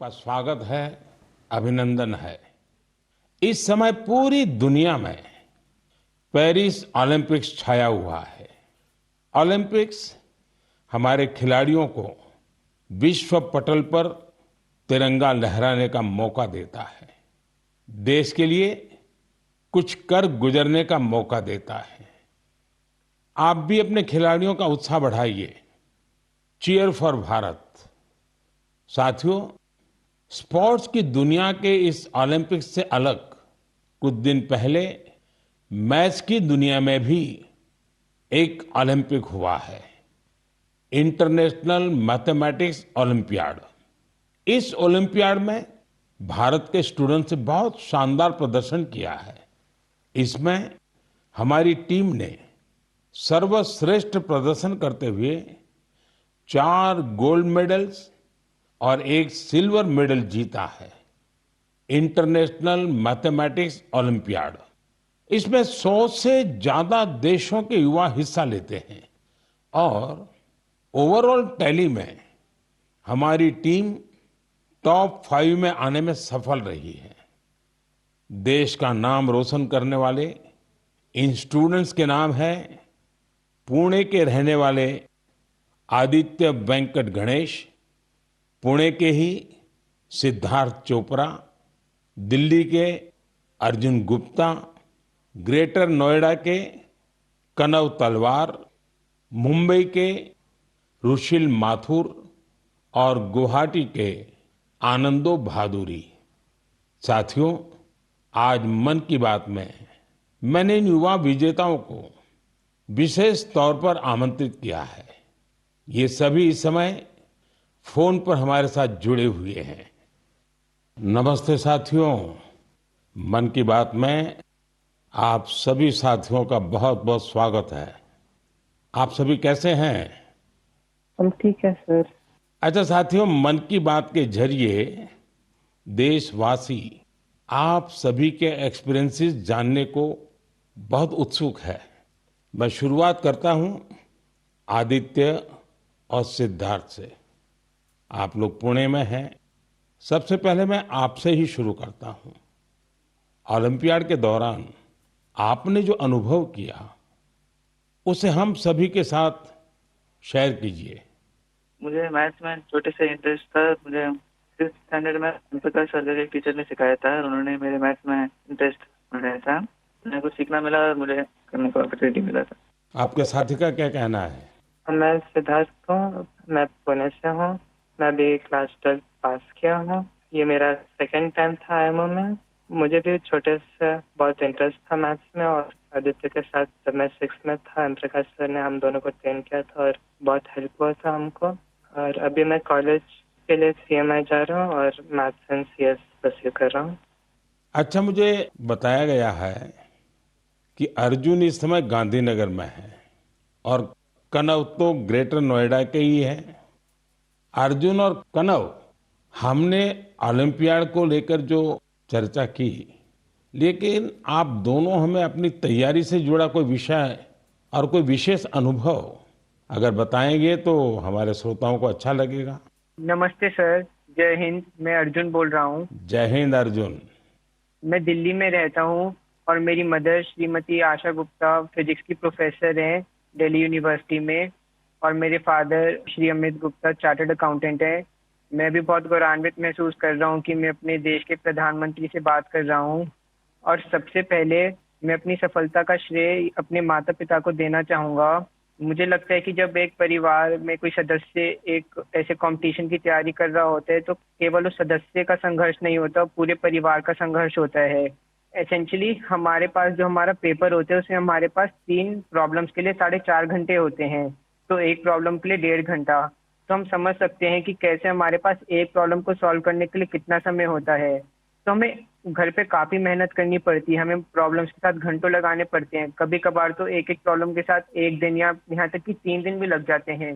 का स्वागत है, अभिनंदन है। इस समय पूरी दुनिया में पेरिस ओलंपिक्स छाया हुआ है। ओलंपिक्स हमारे खिलाड़ियों को विश्व पटल पर तिरंगा लहराने का मौका देता है, देश के लिए कुछ कर गुजरने का मौका देता है। आप भी अपने खिलाड़ियों का उत्साह बढ़ाइए। Cheer for Bharat. साथियों, स्पोर्ट्स की दुनिया के इस ओलंपिक्स से अलग कुछ दिन पहले मैथ्स की दुनिया में भी एक ओलंपिक हुआ है, इंटरनेशनल मैथमेटिक्स ओलंपियाड। इस ओलंपियाड में भारत के स्टूडेंट्स ने बहुत शानदार प्रदर्शन किया है। इसमें हमारी टीम ने सर्वश्रेष्ठ प्रदर्शन करते हुए 4 गोल्ड मेडल्स और 1 सिल्वर मेडल जीता है। इंटरनेशनल मैथमेटिक्स ओलंपियाड, इसमें 100 से ज्यादा देशों के युवा हिस्सा लेते हैं और ओवरऑल टैली में हमारी टीम टॉप 5 में आने में सफल रही है। देश का नाम रोशन करने वाले इन स्टूडेंट्स के नाम है पुणे के रहने वाले आदित्य वेंकट गणेश, पुणे के ही सिद्धार्थ चोपड़ा, दिल्ली के अर्जुन गुप्ता, ग्रेटर नोएडा के कनव तलवार, मुंबई के रुशिल माथुर और गुवाहाटी के आनंदो भादुरी। साथियों, आज मन की बात में मैंने इन युवा विजेताओं को विशेष तौर पर आमंत्रित किया है। ये सभी इस समय फोन पर हमारे साथ जुड़े हुए हैं। नमस्ते साथियों, मन की बात में आप सभी साथियों का बहुत बहुत स्वागत है। आप सभी कैसे हैं? हम ठीक है सर। अच्छा साथियों, मन की बात के जरिए देशवासी आप सभी के एक्सपीरियंसेस जानने को बहुत उत्सुक है। मैं शुरुआत करता हूं आदित्य और सिद्धार्थ से। आप लोग पुणे में हैं। सबसे पहले मैं आपसे ही शुरू करता हूं। ओलंपियाड के दौरान आपने जो अनुभव किया उसे हम सभी के साथ शेयर कीजिए। मुझे मैथ्स में छोटे से इंटरेस्ट था। मुझे 5th स्टैंडर्ड में प्रकाश सर एक टीचर ने सिखाया था और उन्होंने मेरे मैथ्स में इंटरेस्ट बढ़ाया था। मुझे कुछ सीखना मिला और मुझे करने का अपॉर्चुनिटी मिला था। आपके साथी का क्या कहना है? मैं सिद्धार्थ हूँ, मैं पुणे से हूँ। मैं भी क्लास 12 पास किया हूँ। ये मेरा सेकंड टाइम था आईएमओ में। मुझे भी छोटे से बहुत इंटरेस्ट था मैथ्स में और आदित्य के साथ जब मैं 6th में था, प्रकाश सर ने हम दोनों को ट्रेन किया था और बहुत हेल्प हुआ था हमको। और अभी मैं कॉलेज के लिए सीएमआई जा रहा हूँ और मैथ्स एंड सीएस परस्यू कर रहा हूँ। अच्छा, मुझे बताया गया है कि अर्जुन इस समय गांधीनगर में है और कनव तो ग्रेटर नोएडा के ही है। अर्जुन और कनव, हमने ओलंपियाड को लेकर जो चर्चा की, लेकिन आप दोनों हमें अपनी तैयारी से जुड़ा कोई विषय और कोई विशेष अनुभव अगर बताएंगे तो हमारे श्रोताओं को अच्छा लगेगा। नमस्ते सर, जय हिंद। मैं अर्जुन बोल रहा हूँ। जय हिंद अर्जुन। मैं दिल्ली में रहता हूँ और मेरी मदर श्रीमती आशा गुप्ता फिजिक्स की प्रोफेसर हैं दिल्ली यूनिवर्सिटी में और मेरे father Shri Amit Gupta chartered accountant हैं। मैं भी बहुत गौरवान्वित महसूस कर रहा हूँ कि मैं अपने देश के प्रधानमंत्री से बात कर रहा हूँ। और सबसे पहले मैं अपनी सफलता का श्रेय अपने माता पिता को देना चाहूँगा। मुझे लगता है कि जब एक परिवार में कोई सदस्य एक ऐसे कंपटीशन की तैयारी कर रहा होता है तो केवल उस सदस्य का संघर्ष नहीं होता, पूरे परिवार का संघर्ष होता है। एसेंशियली हमारे पास जो हमारा पेपर होता है उसमें हमारे पास 3 प्रॉब्लम्स के लिए 4.5 घंटे होते हैं, तो एक प्रॉब्लम के लिए 1.5 घंटा। तो हम समझ सकते हैं कि कैसे हमारे पास एक प्रॉब्लम को सॉल्व करने के लिए कितना समय होता है। तो हमें घर पे काफी मेहनत करनी पड़ती है, हमें प्रॉब्लम्स के साथ घंटों लगाने पड़ते हैं। कभी कभार तो एक एक प्रॉब्लम के साथ 1 दिन या यहाँ तक कि 3 दिन भी लग जाते हैं।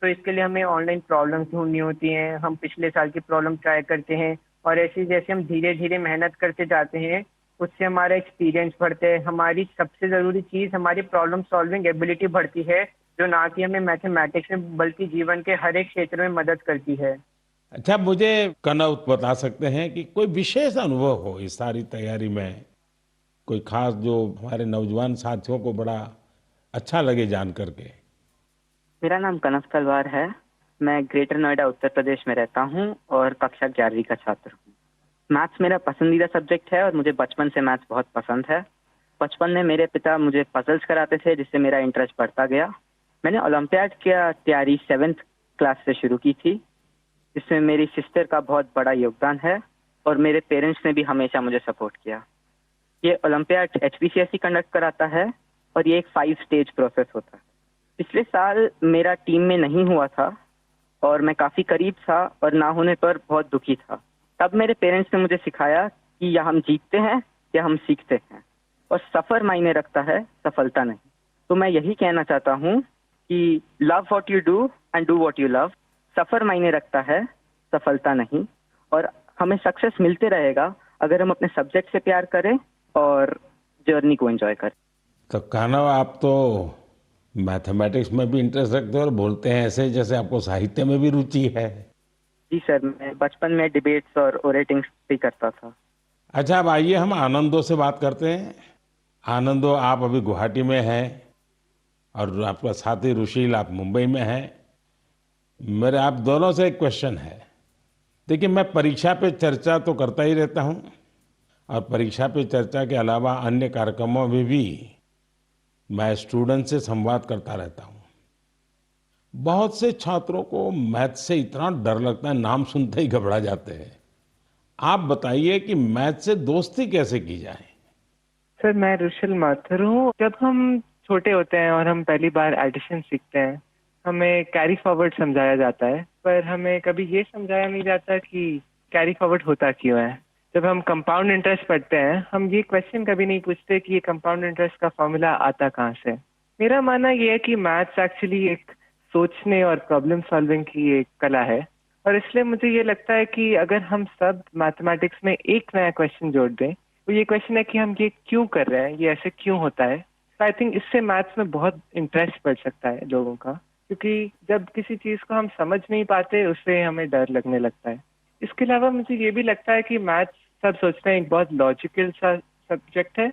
तो इसके लिए हमें ऑनलाइन प्रॉब्लम्स ढूंढनी होती हैं, हम पिछले साल की प्रॉब्लम ट्राई करते हैं और ऐसे जैसे हम धीरे धीरे मेहनत करते जाते हैं उससे हमारा एक्सपीरियंस बढ़ता है। हमारी सबसे ज़रूरी चीज़ हमारी प्रॉब्लम सॉल्विंग एबिलिटी बढ़ती है, जो ना कि हमें मैथमेटिक्स में बल्कि जीवन के हर एक क्षेत्र में मदद करती है। अच्छा, मुझे कनव बता सकते हैं कि कोई विशेष अनुभव हो इस सारी तैयारी में, कोई खास जो हमारे नौजवान साथियों को बड़ा अच्छा लगे जान करके। मेरा नाम कनव तलवार है। मैं ग्रेटर नोएडा उत्तर प्रदेश में रहता हूँ और कक्षा 11वीं का छात्र हूँ। मैथ्स मेरा पसंदीदा सब्जेक्ट है और मुझे बचपन से मैथ्स बहुत पसंद है। बचपन में मेरे पिता मुझे पजल्स कराते थे जिससे मेरा इंटरेस्ट बढ़ता गया। मैंने ओलंपियाड की तैयारी 7th क्लास से शुरू की थी, जिसमें मेरी सिस्टर का बहुत बड़ा योगदान है और मेरे पेरेंट्स ने भी हमेशा मुझे सपोर्ट किया। ये ओलंपियाड एचपीसीएसई कंडक्ट कराता है और ये एक 5 स्टेज प्रोसेस होता है। पिछले साल मेरा टीम में नहीं हुआ था और मैं काफ़ी करीब था और ना होने पर बहुत दुखी था। तब मेरे पेरेंट्स ने मुझे सिखाया कि या हम जीतते हैं या हम सीखते हैं, और सफ़र मायने रखता है, सफलता नहीं। तो मैं यही कहना चाहता हूँ कि love what you do and do what you love. सफ़र मायने रखता है, सफलता नहीं। और हमें सक्सेस मिलते रहेगा अगर हम अपने सब्जेक्ट से प्यार करें और जर्नी को एंजॉय करें। तो कान्हा, आप तो मैथमेटिक्स में भी इंटरेस्ट रखते हो और बोलते हैं ऐसे जैसे आपको साहित्य में भी रुचि है। जी सर, मैं बचपन में डिबेट्स और ओरेटिंग्स भी करता था। अच्छा, अब आइए हम आनंदो से बात करते हैं। आनंदो, आप अभी गुवाहाटी में हैं और आपका साथी रुशील आप मुंबई में हैं। मेरे आप दोनों से एक क्वेश्चन है। देखिए, मैं परीक्षा पे चर्चा तो करता ही रहता हूँ और परीक्षा पे चर्चा के अलावा अन्य कार्यक्रमों में भी मैं स्टूडेंट से संवाद करता रहता हूँ। बहुत से छात्रों को मैथ से इतना डर लगता है, नाम सुनते ही घबरा जाते हैं। आप बताइए कि मैथ से दोस्ती कैसे की जाए। सर, मैं रुशिल माथुर हूँ। जब हम छोटे होते हैं और हम पहली बार एडिशन सीखते हैं, हमें कैरी फॉरवर्ड समझाया जाता है, पर हमें कभी ये समझाया नहीं जाता कि कैरी फॉरवर्ड होता क्यों है। जब हम कंपाउंड इंटरेस्ट पढ़ते हैं, हम ये क्वेश्चन कभी नहीं पूछते कि ये कंपाउंड इंटरेस्ट का फॉर्मूला आता कहाँ से। मेरा मानना ये है कि मैथ्स एक्चुअली एक सोचने और प्रॉब्लम सॉल्विंग की एक कला है, और इसलिए मुझे ये लगता है कि अगर हम सब मैथमेटिक्स में एक नया क्वेश्चन जोड़ दें, तो ये क्वेश्चन है कि हम ये क्यों कर रहे हैं, ये ऐसे क्यों होता है। तो आई थिंक इससे मैथ्स में बहुत इंटरेस्ट बढ़ सकता है लोगों का, क्योंकि जब किसी चीज़ को हम समझ नहीं पाते उससे हमें डर लगने लगता है। इसके अलावा मुझे ये भी लगता है कि मैथ्स, सब सोचते हैं, एक बहुत लॉजिकल सा सब्जेक्ट है,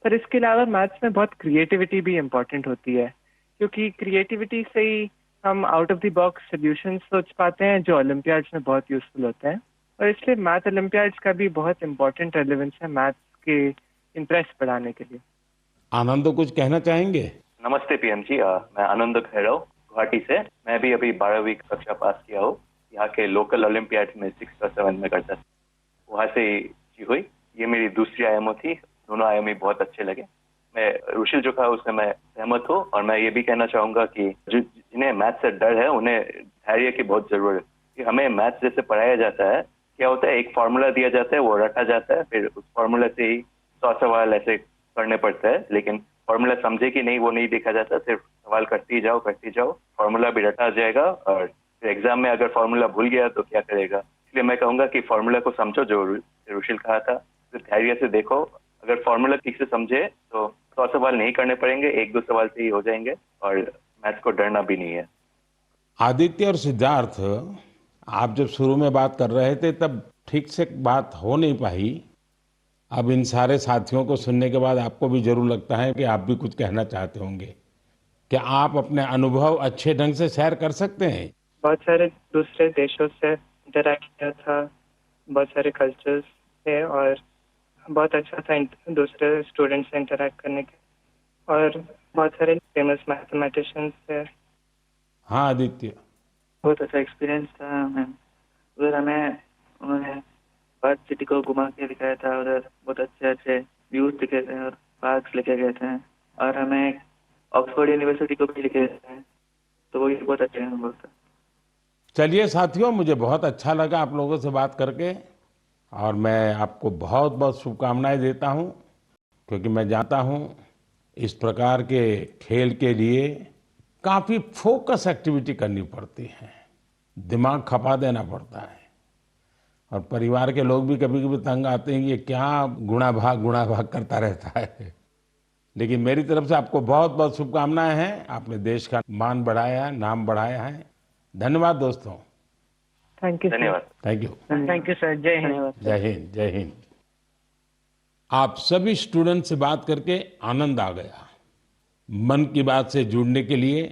पर इसके अलावा मैथ्स में बहुत क्रिएटिविटी भी इम्पोर्टेंट होती है, क्योंकि क्रिएटिविटी से ही हम out of the box solution सोच पाते हैं जो ओलंपियाड्स में बहुत यूजफुल होते हैं। और इसलिए मैथ ओलंपियाड्स का भी बहुत इम्पोर्टेंट रेलेवेंस है मैथ्स के इंटरेस्ट बढ़ाने के लिए। आनंदो, कुछ कहना चाहेंगे? नमस्ते पीएम जी, मैं आनंद खैरव गुवाहाटी से। मैं भी अभी 12वीं कक्षा पास किया हूँ। यहाँ के लोकल ओलंपियाड में 6 और 7 में करता था, वहाँ से जी हुई। ये मेरी दूसरी आयामो थी, दोनों आयाम ही बहुत अच्छे लगे। मैं रुशिल जो कहा उसमें मैं सहमत हूँ, और मैं ये भी कहना चाहूंगा कि जिन्हें मैथ से डर है उन्हें धैर्य की बहुत जरूरत है। कि हमें मैथ जैसे पढ़ाया जाता है, क्या होता है, एक फार्मूला दिया जाता है, वो रटा जाता है, फिर उस फार्मूला से ही 100 सवाल ऐसे करने पड़ते हैं, लेकिन फार्मूला समझे कि नहीं वो नहीं देखा जाता। सिर्फ सवाल करते ही जाओ, फार्मूला भी रटा जाएगा, और फिर एग्जाम में अगर फार्मूला भूल गया तो क्या करेगा। इसलिए मैं कहूंगा कि फार्मूला को समझो, जो रुशिल कहा था, फिर धैर्य से देखो। अगर फार्मूला ठीक से समझे तो 100 सवाल नहीं करने पड़ेंगे, 1-2 सवाल से ही हो जाएंगे, और मैथ्स को डरना भी नहीं है। आदित्य और सिद्धार्थ, आप जब शुरू में बात कर रहे थे तब ठीक से बात हो नहीं पाई। अब इन सारे साथियों को सुनने के बाद आपको भी जरूर लगता है कि आप भी कुछ कहना चाहते होंगे। क्या आप अपने अनुभव अच्छे ढंग से शेयर कर सकते हैं? बहुत सारे दूसरे देशों से इंटरैक्ट किया था, बहुत सारे कल्चर्स थे, और बहुत अच्छा था दूसरे स्टूडेंट्स से इंटरैक्ट करने के, और बहुत सारे फेमस मैथमेटिशियंस थे। हाँ आदित्य। बहुत अच्छा एक्सपीरियंस था मैम। उधर हमें उन्होंने पर्थ सिटी को घुमा के दिखाया था, उधर बहुत अच्छे अच्छे व्यूज दिखे थे और पार्क्स लेके गए थे, और हमें ऑक्सफोर्ड यूनिवर्सिटी को भी लेके गए थे, तो वो भी बहुत अच्छे अनुभव था। चलिए साथियों, मुझे बहुत अच्छा लगा आप लोगों से बात करके, और मैं आपको बहुत बहुत शुभकामनाएं देता हूं, क्योंकि मैं जानता हूं इस प्रकार के खेल के लिए काफी फोकस एक्टिविटी करनी पड़ती है, दिमाग खपा देना पड़ता है, और परिवार के लोग भी कभी कभी तंग आते हैं, ये क्या गुणा भाग करता रहता है। लेकिन मेरी तरफ से आपको बहुत बहुत शुभकामनाएं हैं। आपने देश का मान बढ़ाया है, नाम बढ़ाया है। धन्यवाद दोस्तों। Thank you sir. धन्यवाद। Thank you. Thank you sir. Jai Hind. धन्यवाद सर। जय हिंद, जय हिंद। आप सभी स्टूडेंट से बात करके आनंद आ गया। मन की बात से जुड़ने के लिए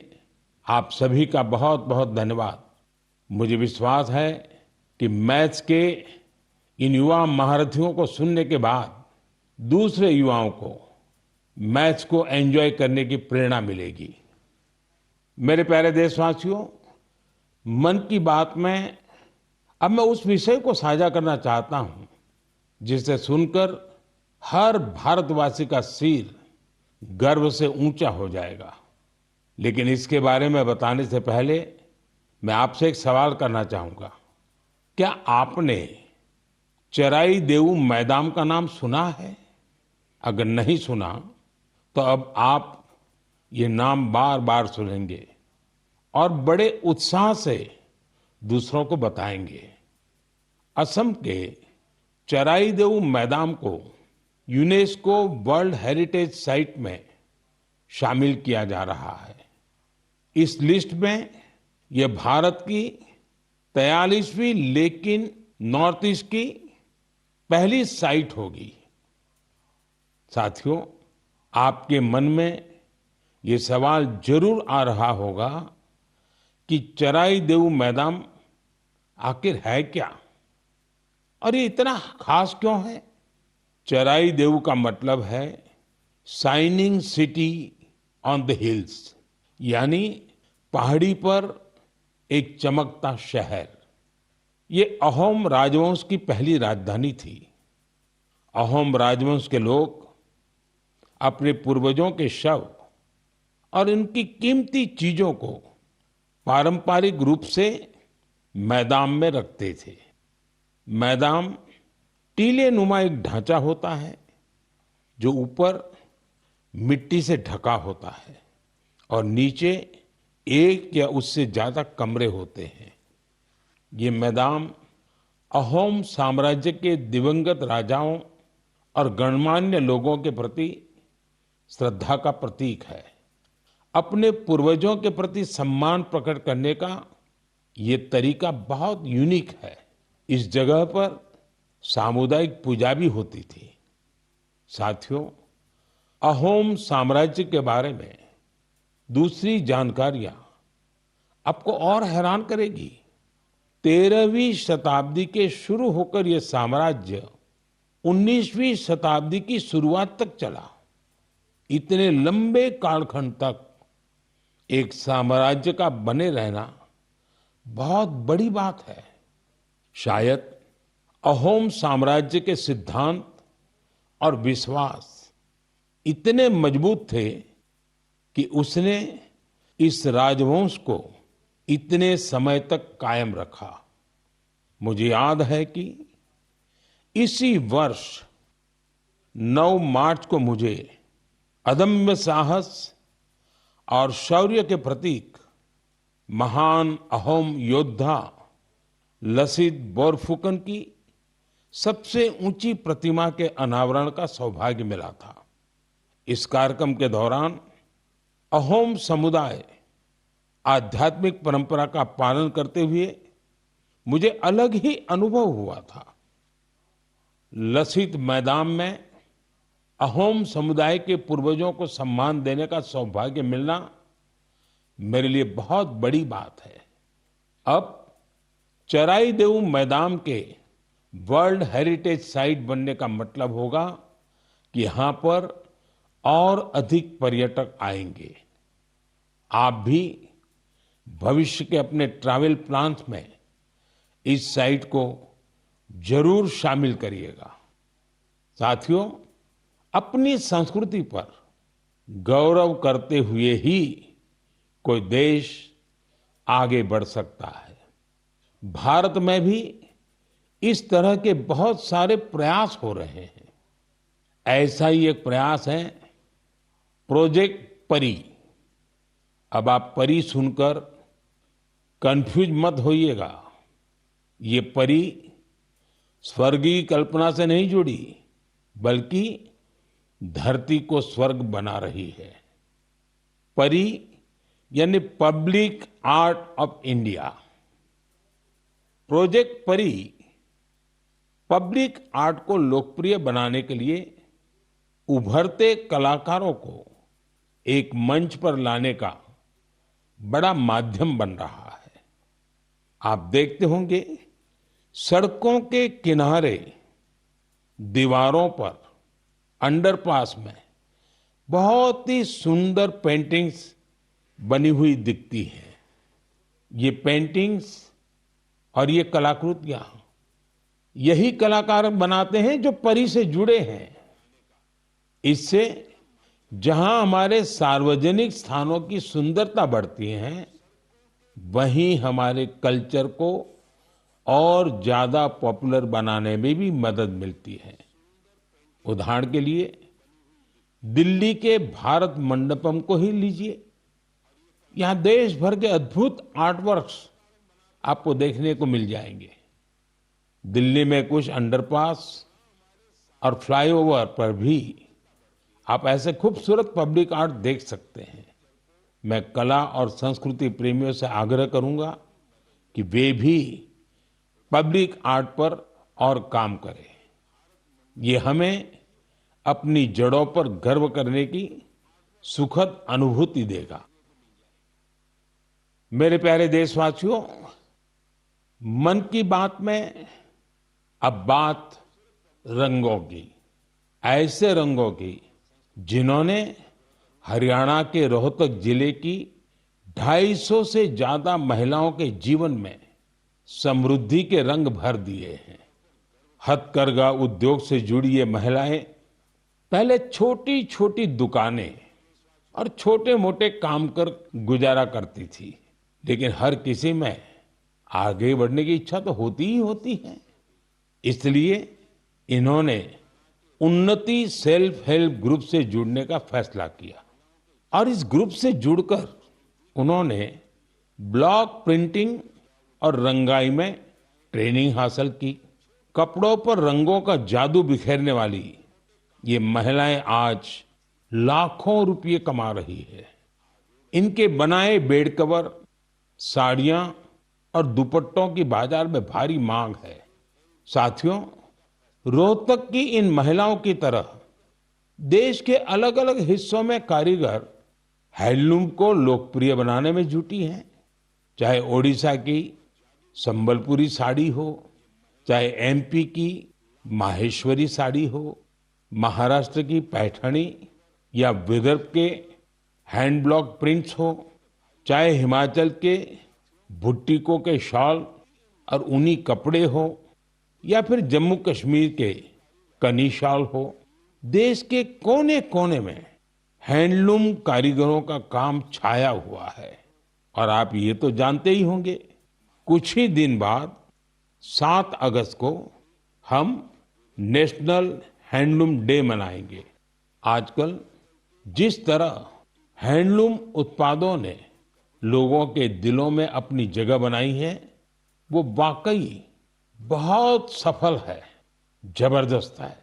आप सभी का बहुत बहुत धन्यवाद। मुझे विश्वास है कि मैथ्स के इन युवा महारथियों को सुनने के बाद दूसरे युवाओं को मैथ्स को एंजॉय करने की प्रेरणा मिलेगी। मेरे प्यारे देशवासियों, मन की बात में अब मैं उस विषय को साझा करना चाहता हूं जिसे सुनकर हर भारतवासी का सिर गर्व से ऊंचा हो जाएगा। लेकिन इसके बारे में बताने से पहले मैं आपसे एक सवाल करना चाहूंगा। क्या आपने चराई देऊ मैदान का नाम सुना है? अगर नहीं सुना तो अब आप ये नाम बार बार सुनेंगे और बड़े उत्साह से दूसरों को बताएंगे। असम के चराई देऊ मैदान को यूनेस्को वर्ल्ड हेरिटेज साइट में शामिल किया जा रहा है। इस लिस्ट में यह भारत की 43वीं लेकिन नॉर्थ ईस्ट की पहली साइट होगी। साथियों, आपके मन में ये सवाल जरूर आ रहा होगा कि चराई देऊ मैदान आखिर है क्या और ये इतना खास क्यों है? चराई देऊ का मतलब है shining city on the hills, यानी पहाड़ी पर एक चमकता शहर। ये अहोम राजवंश की पहली राजधानी थी। अहोम राजवंश के लोग अपने पूर्वजों के शव और इनकी कीमती चीजों को पारंपरिक रूप से मैदान में रखते थे। मैदान टीले नुमा एक ढांचा होता है जो ऊपर मिट्टी से ढका होता है और नीचे एक या उससे ज्यादा कमरे होते हैं। ये मैदान अहोम साम्राज्य के दिवंगत राजाओं और गणमान्य लोगों के प्रति श्रद्धा का प्रतीक है। अपने पूर्वजों के प्रति सम्मान प्रकट करने का ये तरीका बहुत यूनिक है। इस जगह पर सामुदायिक पूजा भी होती थी। साथियों, अहोम साम्राज्य के बारे में दूसरी जानकारियां आपको और हैरान करेगी। 13वीं शताब्दी के शुरू होकर यह साम्राज्य 19वीं शताब्दी की शुरुआत तक चला। इतने लंबे कालखंड तक एक साम्राज्य का बने रहना बहुत बड़ी बात है। शायद अहोम साम्राज्य के सिद्धांत और विश्वास इतने मजबूत थे कि उसने इस राजवंश को इतने समय तक कायम रखा। मुझे याद है कि इसी वर्ष 9 मार्च को मुझे अदम्य साहस और शौर्य के प्रतीक महान अहोम योद्धा लसित बोरफुकन की सबसे ऊंची प्रतिमा के अनावरण का सौभाग्य मिला था। इस कार्यक्रम के दौरान अहोम समुदाय आध्यात्मिक परंपरा का पालन करते हुए मुझे अलग ही अनुभव हुआ था। लसित मैदान में अहोम समुदाय के पूर्वजों को सम्मान देने का सौभाग्य मिलना मेरे लिए बहुत बड़ी बात है। अब चराई देऊ मैदान के वर्ल्ड हेरिटेज साइट बनने का मतलब होगा कि यहां पर और अधिक पर्यटक आएंगे। आप भी भविष्य के अपने ट्रैवल प्लान्स में इस साइट को जरूर शामिल करिएगा। साथियों, अपनी संस्कृति पर गौरव करते हुए ही कोई देश आगे बढ़ सकता है। भारत में भी इस तरह के बहुत सारे प्रयास हो रहे हैं। ऐसा ही एक प्रयास है प्रोजेक्ट परी। अब आप परी सुनकर कंफ्यूज मत होइएगा। ये परी स्वर्गीय कल्पना से नहीं जुड़ी, बल्कि धरती को स्वर्ग बना रही है। परी यानी public art of India. Project परी पब्लिक आर्ट को लोकप्रिय बनाने के लिए उभरते कलाकारों को एक मंच पर लाने का बड़ा माध्यम बन रहा है। आप देखते होंगे सड़कों के किनारे, दीवारों पर, अंडरपास में बहुत ही सुंदर पेंटिंग्स बनी हुई दिखती हैं। ये पेंटिंग्स और ये कलाकृतियां यही कलाकार बनाते हैं जो परी से जुड़े हैं। इससे जहां हमारे सार्वजनिक स्थानों की सुंदरता बढ़ती है, वहीं हमारे कल्चर को और ज्यादा पॉपुलर बनाने में भी मदद मिलती है। उदाहरण के लिए दिल्ली के भारत मंडपम को ही लीजिए। यहां देश भर के अद्भुत आर्टवर्क्स आपको देखने को मिल जाएंगे। दिल्ली में कुछ अंडरपास और फ्लाईओवर पर भी आप ऐसे खूबसूरत पब्लिक आर्ट देख सकते हैं। मैं कला और संस्कृति प्रेमियों से आग्रह करूंगा कि वे भी पब्लिक आर्ट पर और काम करें। ये हमें अपनी जड़ों पर गर्व करने की सुखद अनुभूति देगा। मेरे प्यारे देशवासियों, मन की बात में अब बात रंगों की, ऐसे रंगों की जिन्होंने हरियाणा के रोहतक जिले की 250 से ज्यादा महिलाओं के जीवन में समृद्धि के रंग भर दिए हैं। हथकरघा उद्योग से जुड़ी ये महिलाएं पहले छोटी छोटी दुकानें और छोटे मोटे काम कर गुजारा करती थी, लेकिन हर किसी में आगे बढ़ने की इच्छा तो होती ही होती है। इसलिए इन्होंने उन्नति सेल्फ हेल्प ग्रुप से जुड़ने का फैसला किया और इस ग्रुप से जुड़कर उन्होंने ब्लॉक प्रिंटिंग और रंगाई में ट्रेनिंग हासिल की। कपड़ों पर रंगों का जादू बिखेरने वाली ये महिलाएं आज लाखों रुपए कमा रही है। इनके बनाए बेड कवर, साड़ियां और दुपट्टों की बाजार में भारी मांग है। साथियों, रोहतक की इन महिलाओं की तरह देश के अलग अलग हिस्सों में कारीगर हैंडलूम को लोकप्रिय बनाने में जुटी हैं। चाहे ओडिशा की संबलपुरी साड़ी हो, चाहे एमपी की माहेश्वरी साड़ी हो, महाराष्ट्र की पैठणी या विदर्भ के हैंड ब्लॉक प्रिंट्स हो, चाहे हिमाचल के भुट्टिकों के शॉल और ऊनी कपड़े हो, या फिर जम्मू कश्मीर के कनी शॉल हो, देश के कोने कोने में हैंडलूम कारीगरों का काम छाया हुआ है। और आप ये तो जानते ही होंगे, कुछ ही दिन बाद 7 अगस्त को हम नेशनल हैंडलूम डे मनाएंगे। आजकल जिस तरह हैंडलूम उत्पादों ने लोगों के दिलों में अपनी जगह बनाई है, वो वाकई बहुत सफल है, जबरदस्त है।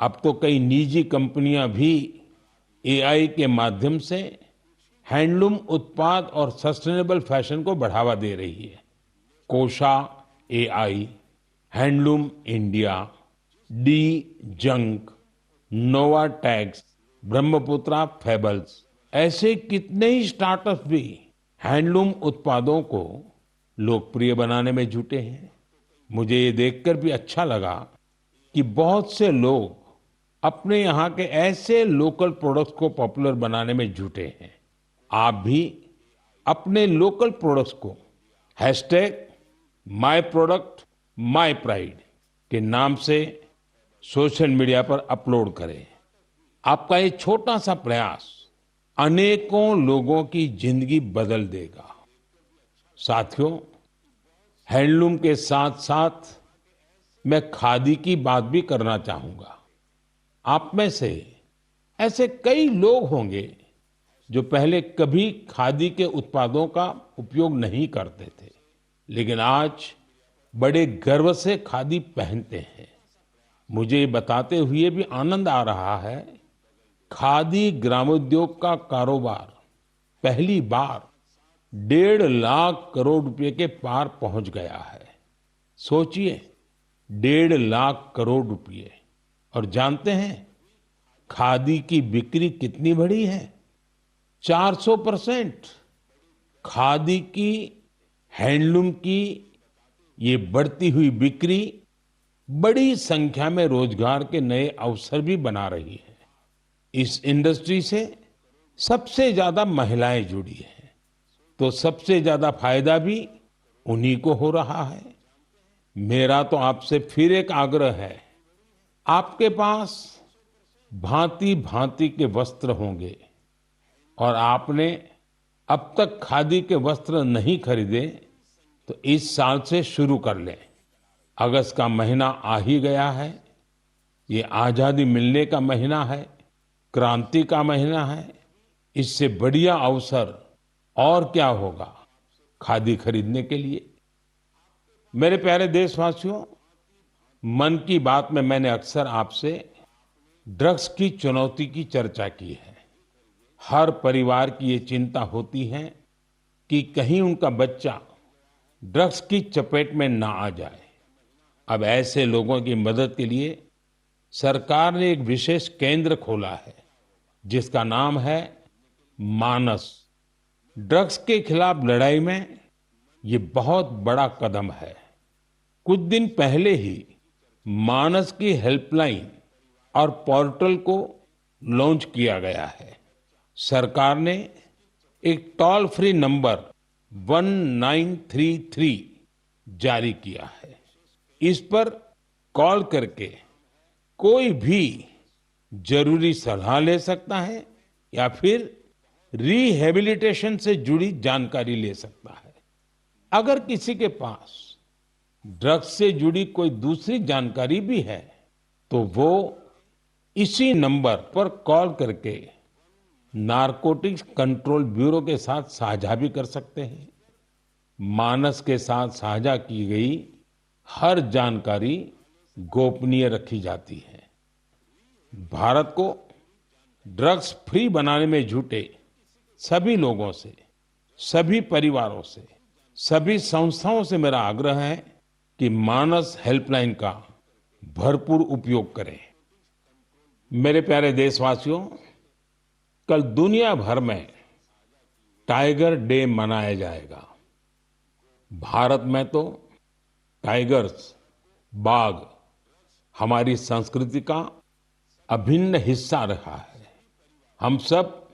अब तो कई निजी कंपनियां भी एआई के माध्यम से हैंडलूम उत्पाद और सस्टेनेबल फैशन को बढ़ावा दे रही है। Kosha AI, handloom India, D junk, Nova tags, Brahmaputra fables, ऐसे कितने ही स्टार्टअप भी हैंडलूम उत्पादों को लोकप्रिय बनाने में जुटे हैं। मुझे ये देखकर भी अच्छा लगा कि बहुत से लोग अपने यहाँ के ऐसे लोकल प्रोडक्ट्स को पॉपुलर बनाने में जुटे हैं। आप भी अपने लोकल प्रोडक्ट्स को #MyProductMyPride के नाम से सोशल मीडिया पर अपलोड करें। आपका ये छोटा सा प्रयास अनेकों लोगों की जिंदगी बदल देगा। साथियों, हैंडलूम के साथ साथ मैं खादी की बात भी करना चाहूंगा। आप में से ऐसे कई लोग होंगे जो पहले कभी खादी के उत्पादों का उपयोग नहीं करते थे, लेकिन आज बड़े गर्व से खादी पहनते हैं। मुझे बताते हुए भी आनंद आ रहा है, खादी ग्रामोद्योग का कारोबार पहली बार 1.5 लाख करोड़ रुपए के पार पहुंच गया है। सोचिए, 1.5 लाख करोड़ रुपए। और जानते हैं खादी की बिक्री कितनी बढ़ी है? 400%। खादी की, हैंडलूम की ये बढ़ती हुई बिक्री बड़ी संख्या में रोजगार के नए अवसर भी बना रही है। इस इंडस्ट्री से सबसे ज्यादा महिलाएं जुड़ी हैं, तो सबसे ज्यादा फायदा भी उन्हीं को हो रहा है। मेरा तो आपसे फिर एक आग्रह है, आपके पास भांति भांति के वस्त्र होंगे और आपने अब तक खादी के वस्त्र नहीं खरीदे, तो इस साल से शुरू कर लें। अगस्त का महीना आ ही गया है। ये आजादी मिलने का महीना है, क्रांति का महीना है। इससे बढ़िया अवसर और क्या होगा खादी खरीदने के लिए। मेरे प्यारे देशवासियों, मन की बात में मैंने अक्सर आपसे ड्रग्स की चुनौती की चर्चा की है। हर परिवार की ये चिंता होती है कि कहीं उनका बच्चा ड्रग्स की चपेट में ना आ जाए। अब ऐसे लोगों की मदद के लिए सरकार ने एक विशेष केंद्र खोला है, जिसका नाम है मानस। ड्रग्स के खिलाफ लड़ाई में ये बहुत बड़ा कदम है। कुछ दिन पहले ही मानस की हेल्पलाइन और पोर्टल को लॉन्च किया गया है। सरकार ने एक टोल फ्री नंबर 1933 जारी किया है। इस पर कॉल करके कोई भी जरूरी सलाह ले सकता है या फिर रिहेबिलिटेशन से जुड़ी जानकारी ले सकता है। अगर किसी के पास ड्रग्स से जुड़ी कोई दूसरी जानकारी भी है, तो वो इसी नंबर पर कॉल करके नारकोटिक्स कंट्रोल ब्यूरो के साथ साझा भी कर सकते हैं। मानस के साथ साझा की गई हर जानकारी गोपनीय रखी जाती है। भारत को ड्रग्स फ्री बनाने में जुटे सभी लोगों से, सभी परिवारों से, सभी संस्थाओं से मेरा आग्रह है कि मानस हेल्पलाइन का भरपूर उपयोग करें। मेरे प्यारे देशवासियों, कल दुनिया भर में टाइगर डे मनाया जाएगा। भारत में तो टाइगर्स, बाघ हमारी संस्कृति का अभिन्न हिस्सा रहा है। हम सब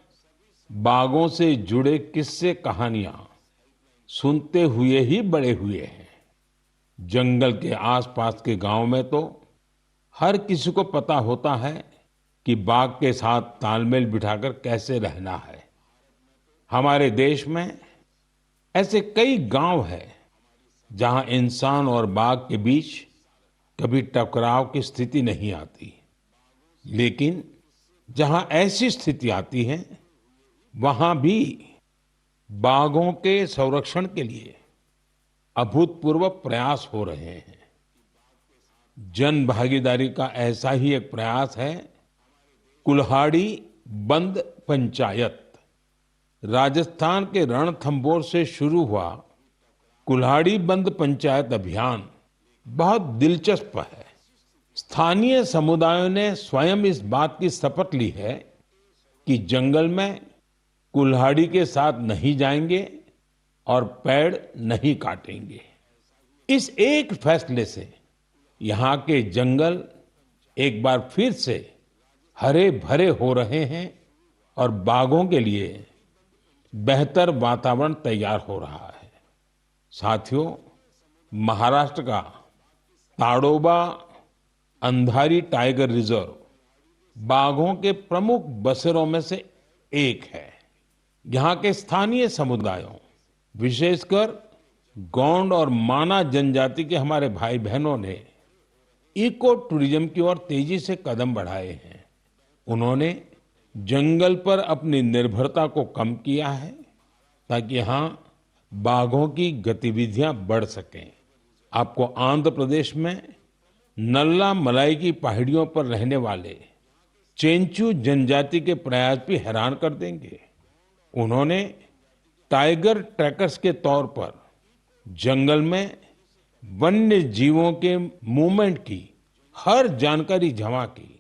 बाघों से जुड़े किस्से कहानियां सुनते हुए ही बड़े हुए हैं। जंगल के आसपास के गांव में तो हर किसी को पता होता है कि बाघ के साथ तालमेल बिठाकर कैसे रहना है। हमारे देश में ऐसे कई गांव हैं जहां इंसान और बाघ के बीच कभी टकराव की स्थिति नहीं आती। लेकिन जहां ऐसी स्थिति आती है, वहां भी बाघों के संरक्षण के लिए अभूतपूर्व प्रयास हो रहे हैं। जन भागीदारी का ऐसा ही एक प्रयास है कुल्हाड़ी बंद पंचायत। राजस्थान के रणथंभौर से शुरू हुआ कुल्हाड़ी बंद पंचायत अभियान बहुत दिलचस्प है। स्थानीय समुदायों ने स्वयं इस बात की शपथ ली है कि जंगल में कुल्हाड़ी के साथ नहीं जाएंगे और पेड़ नहीं काटेंगे। इस एक फैसले से यहाँ के जंगल एक बार फिर से हरे भरे हो रहे हैं और बाघों के लिए बेहतर वातावरण तैयार हो रहा है। साथियों, महाराष्ट्र का ताडोबा अंधारी टाइगर रिजर्व बाघों के प्रमुख बसेरों में से एक है। यहाँ के स्थानीय समुदायों, विशेषकर गोंड और माना जनजाति के हमारे भाई बहनों ने इको टूरिज्म की ओर तेजी से कदम बढ़ाए हैं। उन्होंने जंगल पर अपनी निर्भरता को कम किया है ताकि यहाँ बाघों की गतिविधियां बढ़ सकें। आपको आंध्र प्रदेश में नल्ला मलाई की पहाड़ियों पर रहने वाले चेंचू जनजाति के प्रयास भी हैरान कर देंगे। उन्होंने टाइगर ट्रैकर्स के तौर पर जंगल में वन्य जीवों के मूवमेंट की हर जानकारी जमा की।